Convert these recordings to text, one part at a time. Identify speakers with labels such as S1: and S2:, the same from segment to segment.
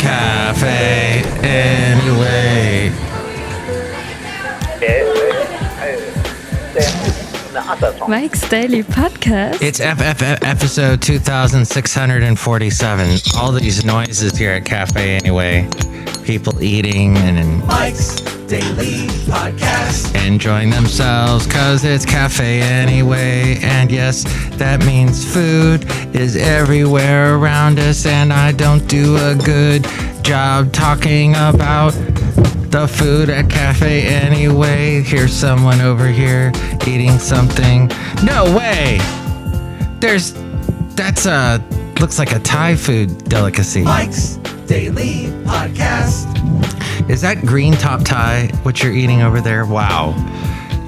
S1: Café Anyway.
S2: Mike's Daily Podcast.
S1: It's episode 2647. All these noises here at Café Anyway. People eating and
S3: Mike's Daily Podcast.
S1: Enjoying themselves because it's Café Anyway. And yes, that means food is everywhere around us, and I don't do a good job talking about the food at Café Anyway. Here's someone over here eating something. No way! Looks like a Thai food delicacy.
S3: Mike's Daily Podcast.
S1: Is that green top Thai what you're eating over there? Wow.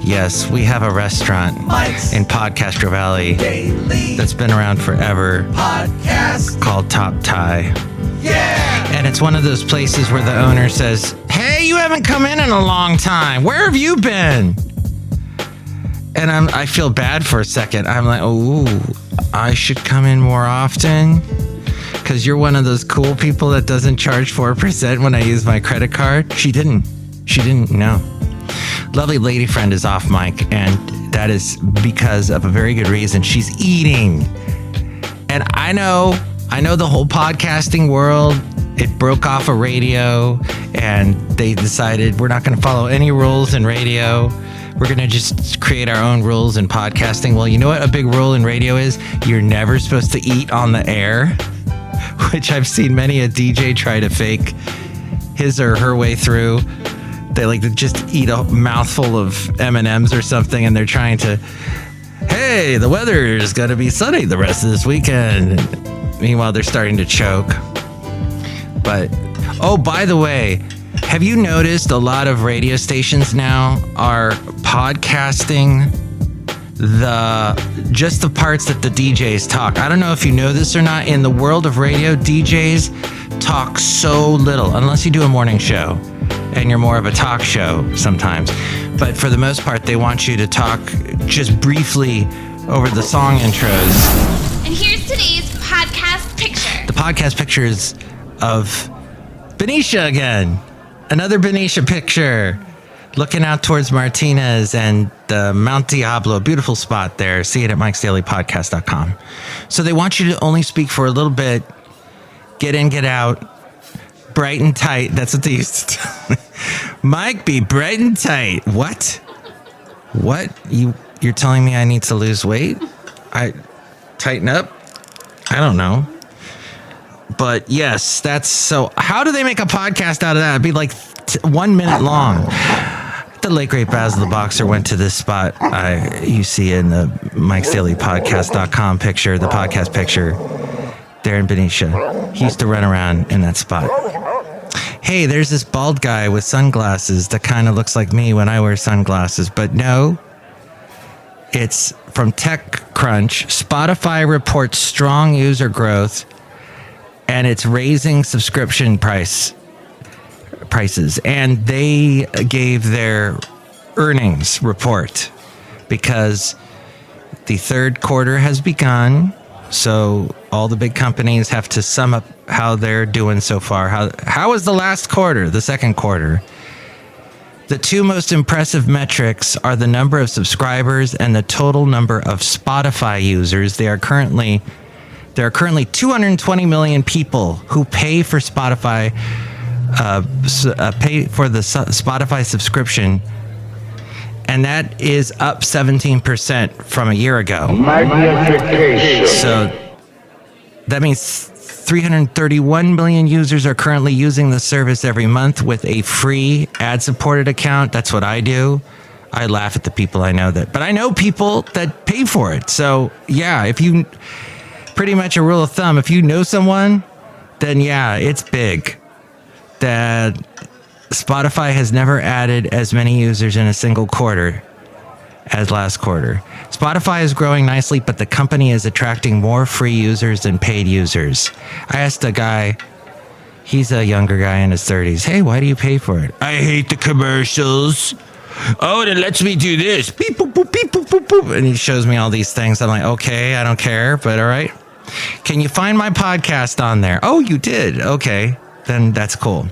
S1: Yes, we have a restaurant
S3: Mike's
S1: in Podcastro Valley
S3: Daily
S1: that's been around forever
S3: Podcast.
S1: called Top Thai.
S3: Yeah!
S1: And it's one of those places where the owner says, "Hey, you haven't come in a long time. Where have you been?" And I feel bad for a second. I'm like, oh, I should come in more often because you're one of those cool people that doesn't charge 4% when I use my credit card. She didn't know. Lovely lady friend is off mic, and that is because of a very good reason. She's eating. And I know the whole podcasting world, it broke off of radio, and they decided we're not going to follow any rules in radio. We're going to just create our own rules in podcasting. Well, you know what a big rule in radio is? You're never supposed to eat on the air, which I've seen many a DJ try to fake his or her way through. They like to just eat a mouthful of M&Ms or something, and they're trying to, hey, the weather is going to be sunny the rest of this weekend. Meanwhile, they're starting to choke. But, oh, by the way, have you noticed a lot of radio stations now are podcasting just the parts that the DJs talk? I don't know if you know this or not. In the world of radio, DJs talk so little, unless you do a morning show and you're more of a talk show sometimes. But for the most part, they want you to talk just briefly over the song intros.
S4: And here's today's podcast picture.
S1: The podcast picture is of Benita again. Another Benita picture. Looking out towards Martinez and Mount Diablo. Beautiful spot there. See it at mikesdailypodcast.com. So they want you to only speak for a little bit. Get in, get out. Bright and tight. That's what they used to tell me. Mike, be bright and tight. What? You're telling me I need to lose weight? I tighten up? I don't know. But yes, that's so. How do they make a podcast out of that? It'd be like 1 minute long. The late great Basil the Boxer went to this spot you see in the mikesdailypodcast.com picture, the podcast picture there in Benicia. He used to run around in that spot. Hey, there's this bald guy with sunglasses that kind of looks like me when I wear sunglasses, but no. It's from TechCrunch. Spotify reports strong user growth, and it's raising subscription prices. And they gave their earnings report because the third quarter has begun. So all the big companies have to sum up how they're doing so far. How was the last quarter, the second quarter? The two most impressive metrics are the number of subscribers and the total number of Spotify users. There are currently 220 million people who pay for Spotify, pay for the Spotify subscription, and that is up 17% from a year ago.
S5: Magnification.
S1: So that means 331 million users are currently using the service every month with a free ad-supported account. That's what I do. I laugh at the people I know but I know people that pay for it. So yeah, pretty much a rule of thumb, if you know someone, then yeah, it's big. That Spotify has never added as many users in a single quarter as last quarter. Spotify is growing nicely, but the company is attracting more free users than paid users. I asked a guy, he's a younger guy in his 30s, hey, why do you pay for it? I hate the commercials. Oh, and it lets me do this. Beep, boop, boop, beep, boop, boop, boop. And he shows me all these things. I'm like, okay, I don't care, but all right. Can you find my podcast on there? Oh, you did. Okay. then that's cool.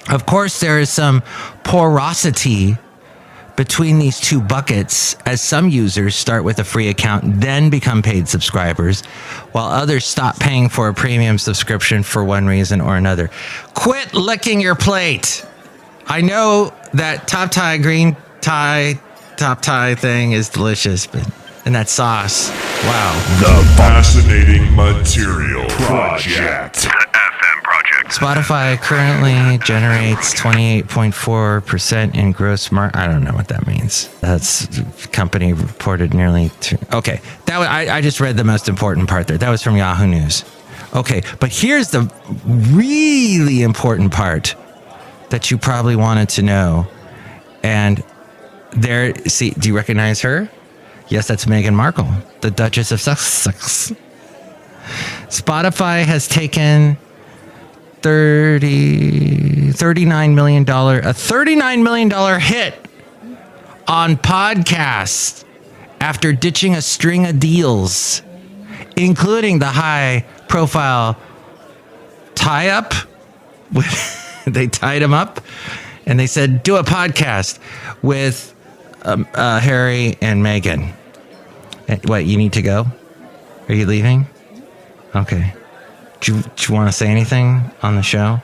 S1: Of course, there is some porosity between these two buckets, as some users start with a free account, then become paid subscribers, while others stop paying for a premium subscription for one reason or another. Quit licking your plate. I know that top tie thing is delicious, but and that sauce, wow.
S5: The Fascinating Material Project.
S1: Spotify currently generates 28.4% in gross margin. I don't know what that means. That's company reported nearly okay. That was, I just read the most important part there. That was from Yahoo News. Okay, but here's the really important part that you probably wanted to know. And there, see, do you recognize her? Yes, that's Meghan Markle, the Duchess of Sussex. Spotify has taken $39 million hit on podcasts after ditching a string of deals, including the high-profile tie-up. They tied him up, and they said, do a podcast with Harry and Meghan. What, you need to go? Are you leaving? Okay. Do you want to say anything on the show?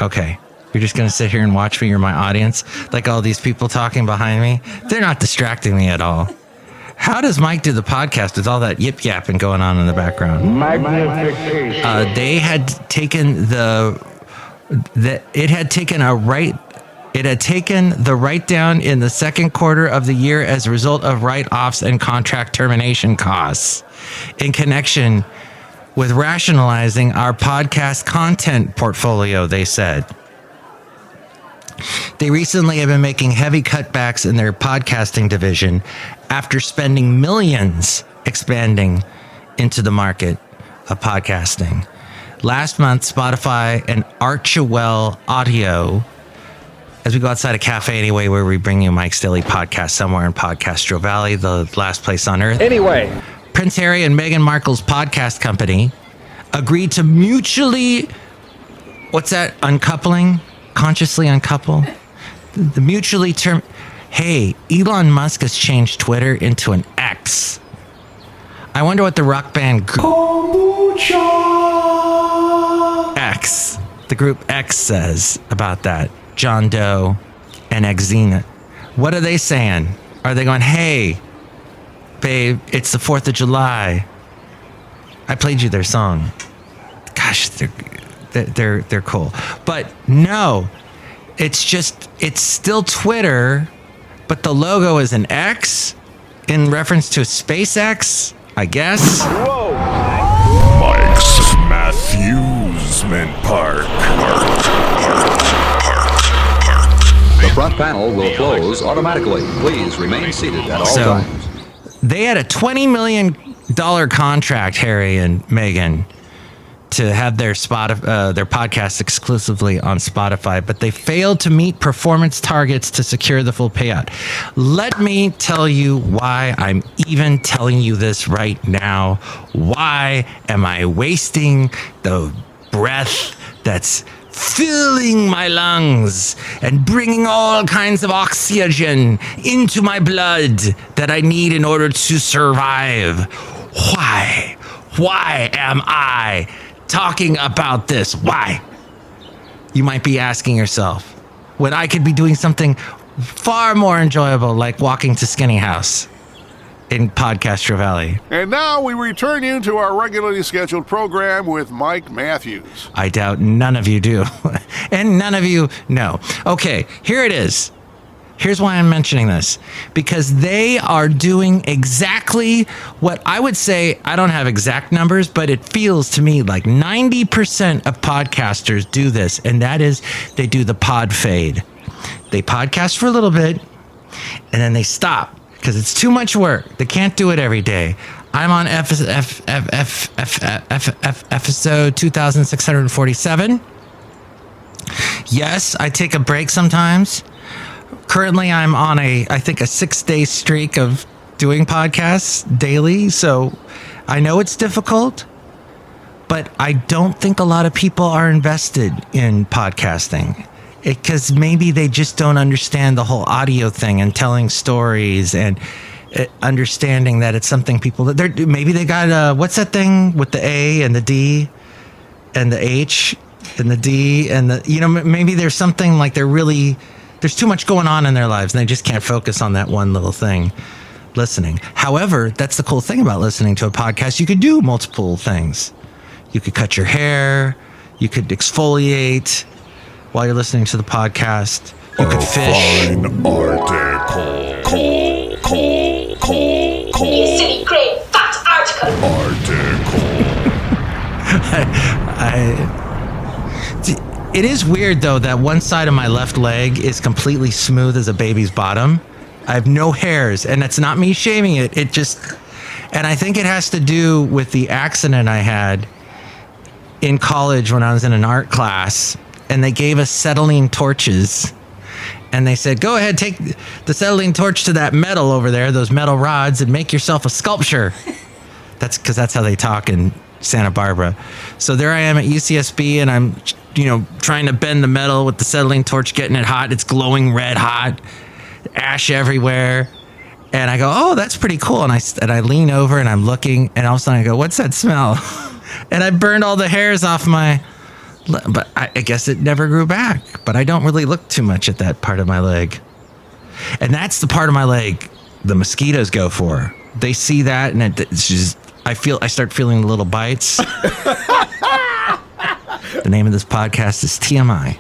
S1: Okay. You're just going to sit here and watch me. You're my audience. Like all these people talking behind me. They're not distracting me at all. How does Mike do the podcast with all that yip-yapping going on in the background?
S5: Magnification.
S1: They had taken it had taken the write-down in the second quarter of the year as a result of write-offs and contract termination costs in connection with rationalizing our podcast content portfolio, they said. They recently have been making heavy cutbacks in their podcasting division after spending millions expanding into the market of podcasting. Last month, Spotify and Archewell Audio, as we go outside of Café Anyway, where we bring you Mike's Daily Podcast somewhere in Podcastro Valley, the last place on earth.
S6: Anyway,
S1: Prince Harry and Meghan Markle's podcast company agreed to mutually, what's that, uncoupling? Consciously uncouple? The mutually term. Hey, Elon Musk has changed Twitter into an X. I wonder what the rock band X, the group X, says about that. John Doe and Xena. What are they saying? Are they going, hey, babe, it's the 4th of July. I played you their song. Gosh, they're cool. But no, it's still Twitter, but the logo is an X in reference to SpaceX, I guess.
S5: Whoa. Mike's Matthewsment Park.
S7: The front panel will close automatically. Please remain seated at all times.
S1: They had a $20 million contract, Harry and Meghan, to have their podcast exclusively on Spotify, but they failed to meet performance targets to secure the full payout. Let me tell you why I'm even telling you this right now. Why am I wasting the breath that's filling my lungs and bringing all kinds of oxygen into my blood that I need in order to survive? Why? Why am I talking about this? Why? You might be asking yourself, when I could be doing something far more enjoyable, like walking to Skinny House in Podcastro Valley.
S8: And now we return you to our regularly scheduled program with Mike Matthews.
S1: I doubt none of you do. And none of you know. Okay, here it is. Here's why I'm mentioning this. Because they are doing exactly what I would say, I don't have exact numbers, but it feels to me like 90% of podcasters do this. And that is, they do the pod fade. They podcast for a little bit, and then they stop because it's too much work. They can't do it every day. I'm on episode 2647. Yes, I take a break sometimes. Currently, I'm on I think a 6-day streak of doing podcasts daily. So I know it's difficult, But I don't think a lot of people are invested in podcasting because maybe they just don't understand the whole audio thing and telling stories and understanding that it's something people that maybe they got what's that thing with the A and the D and the H and the D and the maybe there's something like there's too much going on in their lives and they just can't focus on that one little thing. Listening. However, that's the cool thing about listening to a podcast. You could do multiple things. You could cut your hair. You could exfoliate while you're listening to the podcast. You could fish.
S5: Fine article.
S6: You silly great fat article.
S1: It is weird though that one side of my left leg is completely smooth as a baby's bottom. I have no hairs, and it's not me shaming it. And I think it has to do with the accident I had in college when I was in an art class, and they gave us acetylene torches, and they said, go ahead, take the acetylene torch to that metal over there, those metal rods, and make yourself a sculpture. That's because that's how they talk in Santa Barbara. So there I am at UCSB, and I'm, trying to bend the metal with the acetylene torch, getting it hot. It's glowing red hot. Ash everywhere, and I go, oh, that's pretty cool, and I lean over and I'm looking, and all of a sudden I go, what's that smell? And I burned all the hairs off but I guess it never grew back, but I don't really look too much at that part of my leg, and that's the part of my leg the mosquitoes go for. They see that, and it's just I start feeling the little bites. The name of this podcast is TMI.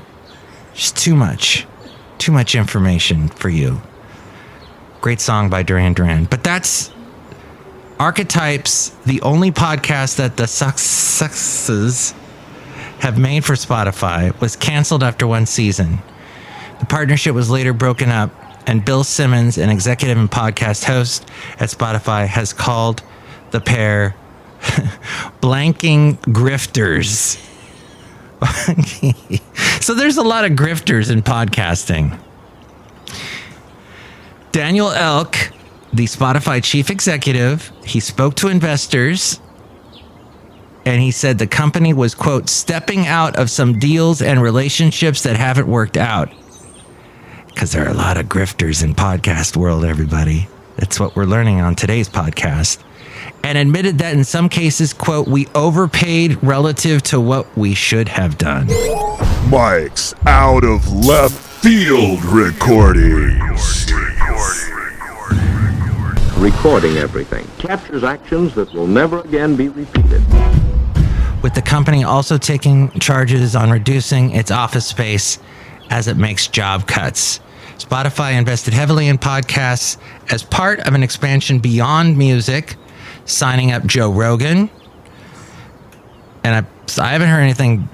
S1: Just too much information for you. Great song by Duran Duran. But that's Archetypes, the only podcast that the successes have made for Spotify, was canceled after one season. The partnership was later broken up, and Bill Simmons, an executive and podcast host at Spotify, has called the pair blanking grifters. So there's a lot of grifters in podcasting. Daniel Elk, the Spotify chief executive, he spoke to investors and he said the company was, quote, stepping out of some deals and relationships that haven't worked out. Because there are a lot of grifters in podcast world, everybody. That's what we're learning on today's podcast. And admitted that in some cases, quote, we overpaid relative to what we should have done.
S5: Mike's out of left field recordings.
S9: Recording everything captures actions that will never again be repeated.
S1: With the company also taking charges on reducing its office space as it makes job cuts. Spotify invested heavily in podcasts as part of an expansion beyond music, signing up Joe Rogan. And I haven't heard anything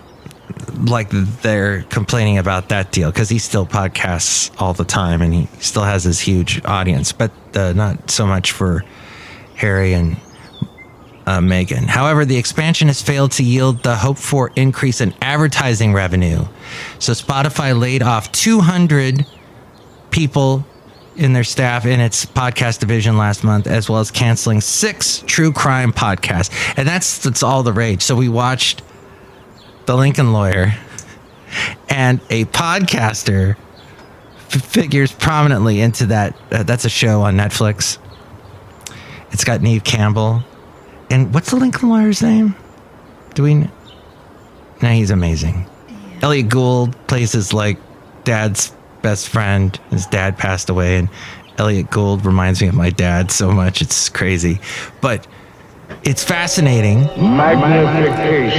S1: like they're complaining about that deal, because he still podcasts all the time and he still has his huge audience, but not so much for Harry and Meghan. However, the expansion has failed to yield the hoped for increase in advertising revenue. So Spotify laid off 200 people in their staff in its podcast division last month, as well as canceling 6 true crime podcasts. And that's all the rage. So we watched The Lincoln Lawyer, and a podcaster figures prominently into that. That's a show on Netflix. It's got Neve Campbell. And what's the Lincoln Lawyer's name? Do we know? No, he's amazing. Yeah. Elliot Gould plays his dad's best friend. His dad passed away, and Elliot Gould reminds me of my dad so much. It's crazy. But it's fascinating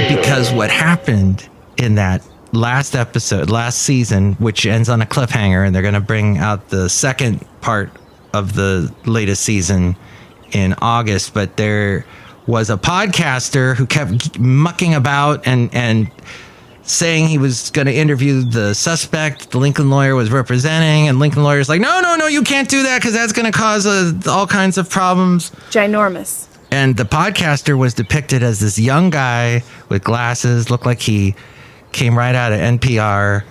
S1: because what happened in that last season, which ends on a cliffhanger, and they're going to bring out the second part of the latest season in August, but there was a podcaster who kept mucking about and saying he was going to interview the suspect the Lincoln Lawyer was representing, and Lincoln Lawyer's like, no, you can't do that because that's going to cause all kinds of problems.
S2: Ginormous.
S1: And the podcaster was depicted as this young guy with glasses, looked like he came right out of NPR.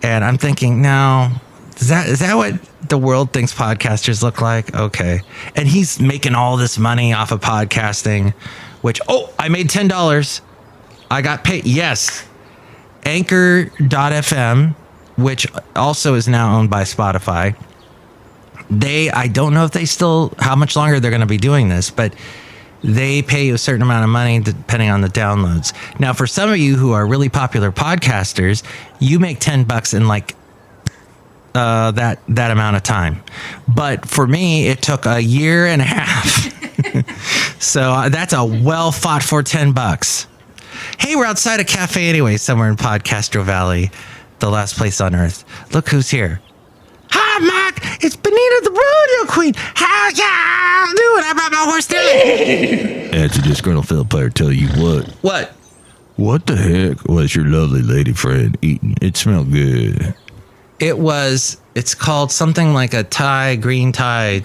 S1: And I'm thinking, no, is that what the world thinks podcasters look like? Okay. And he's making all this money off of podcasting, which, I made $10 I got paid. Yes. Anchor.fm, which also is now owned by Spotify. I don't know if they still, how much longer they're going to be doing this, but they pay you a certain amount of money depending on the downloads. Now, for some of you who are really popular podcasters, you make $10 in like that amount of time. But for me, it took a year and a half. So that's a well fought for $10. Hey, we're outside of Café Anyway, somewhere in Podcastro Valley, the last place on earth. Look who's here. Hi, Mike. It's Benita, the rodeo queen. How y'all doing? I brought my horse down.
S10: That's a disgruntled fiddle player. Tell you what.
S1: What?
S10: What the heck was your lovely lady friend eating? It smelled good.
S1: It's called something like a green top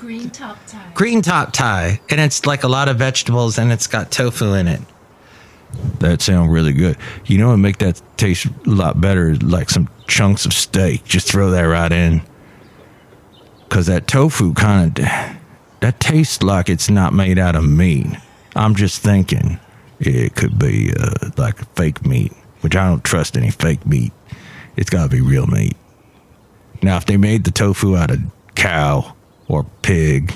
S1: tie. And it's like a lot of vegetables and it's got tofu in it.
S10: That sounds really good. You know what make that taste a lot better? Like some chunks of steak. Just throw that right in. Because that tofu that tastes like it's not made out of meat. I'm just thinking it could be like fake meat, which I don't trust any fake meat. It's got to be real meat. Now, if they made the tofu out of cow or pig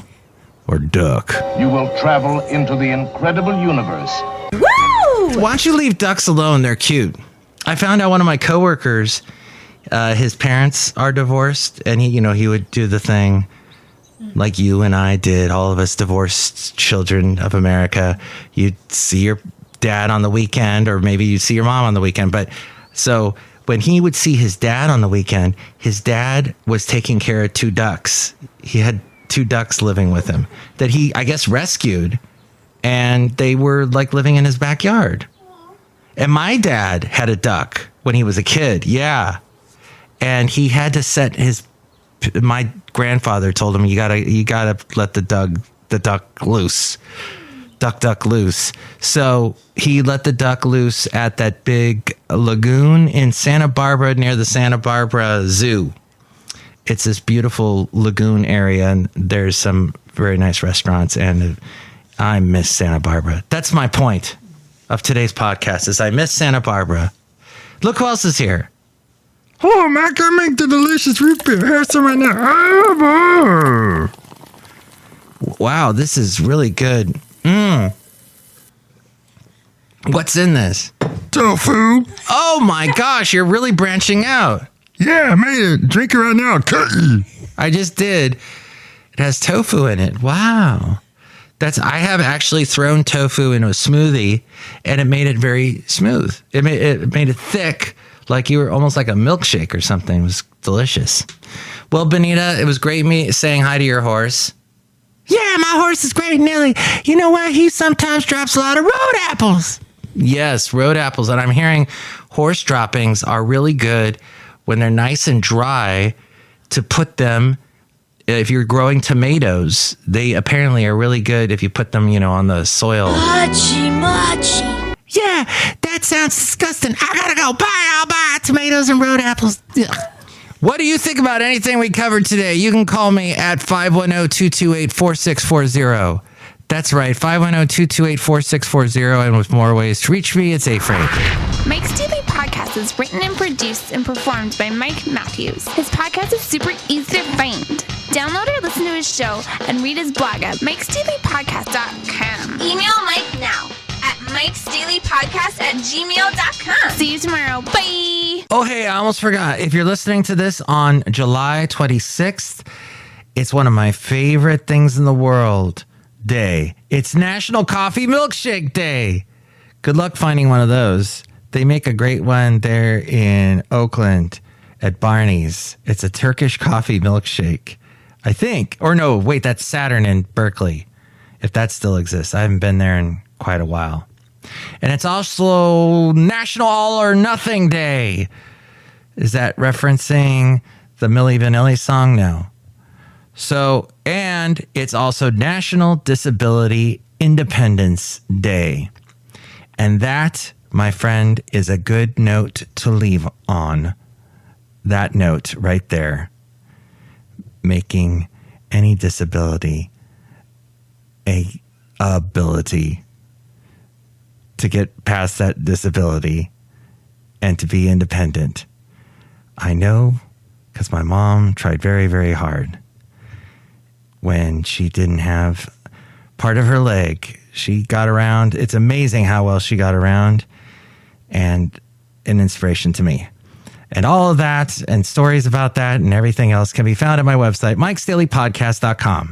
S10: or duck.
S11: You will travel into the incredible universe.
S1: Woo! Why don't you leave ducks alone? They're cute. I found out one of my coworkers, his parents are divorced, and he would do the thing like you and I did, all of us divorced children of America. You'd see your dad on the weekend, or maybe you'd see your mom on the weekend. But so when he would see his dad on the weekend, his dad was taking care of 2 ducks. He had 2 ducks living with him that he, I guess, rescued, and they were like living in his backyard. And my dad had a duck when he was a kid. Yeah. And he had to set my grandfather told him, you gotta let the duck loose. Duck loose. So he let the duck loose at that big lagoon in Santa Barbara near the Santa Barbara Zoo. It's this beautiful lagoon area, and there's some very nice restaurants, and I miss Santa Barbara. That's my point of today's podcast, is I miss Santa Barbara. Look who else is here.
S10: Oh, Mac, I make the delicious root beer. Have some right now.
S1: Wow, this is really good. What's in this?
S10: Tofu.
S1: Oh my gosh, you're really branching out.
S10: Yeah, I made it. Drink it right now.
S1: I just did. It has tofu in it. Wow. I have actually thrown tofu into a smoothie, and it made it very smooth. It made it thick, like you were almost like a milkshake or something. It was delicious. Well, Benita, it was great saying hi to your horse. Yeah, my horse is great, Nelly. You know what? He sometimes drops a lot of road apples. Yes, road apples. And I'm hearing horse droppings are really good when they're nice and dry to put them. If you're growing tomatoes, they apparently are really good if you put them, on the soil.
S6: Machi.
S1: Yeah, that sounds disgusting. I gotta go. Bye. I'll buy tomatoes and road apples. Ugh. What do you think about anything we covered today? You can call me at 510-228-4640. That's right, 510-228-4640. And with more ways to reach me, it's A-Frame.
S4: Mike's Daily Podcast is written and produced and performed by Mike Matthews. His podcast is super easy to find. Download or listen to his show and read his blog at mikesdailypodcast.com.
S6: Email Mike now at mikesdailypodcast@gmail.com.
S4: See you tomorrow. Bye.
S1: Oh, hey, I almost forgot. If you're listening to this on July 26th, it's one of my favorite things in the world day. It's National Coffee Milkshake Day. Good luck finding one of those. They make a great one there in Oakland at Barney's. It's a Turkish coffee milkshake, I think. Or no, wait, that's Saturn in Berkeley, if that still exists. I haven't been there in quite a while. And it's also National All or Nothing Day. Is that referencing the Milli Vanilli song? No. So, and it's also National Disability Independence Day. And that, my friend, is a good note to leave on. That note right there. Making any disability a ability to get past that disability and to be independent. I know because my mom tried very, very hard. When she didn't have part of her leg, she got around. It's amazing how well she got around, and an inspiration to me. And all of that and stories about that and everything else can be found at my website, mikesdailypodcast.com.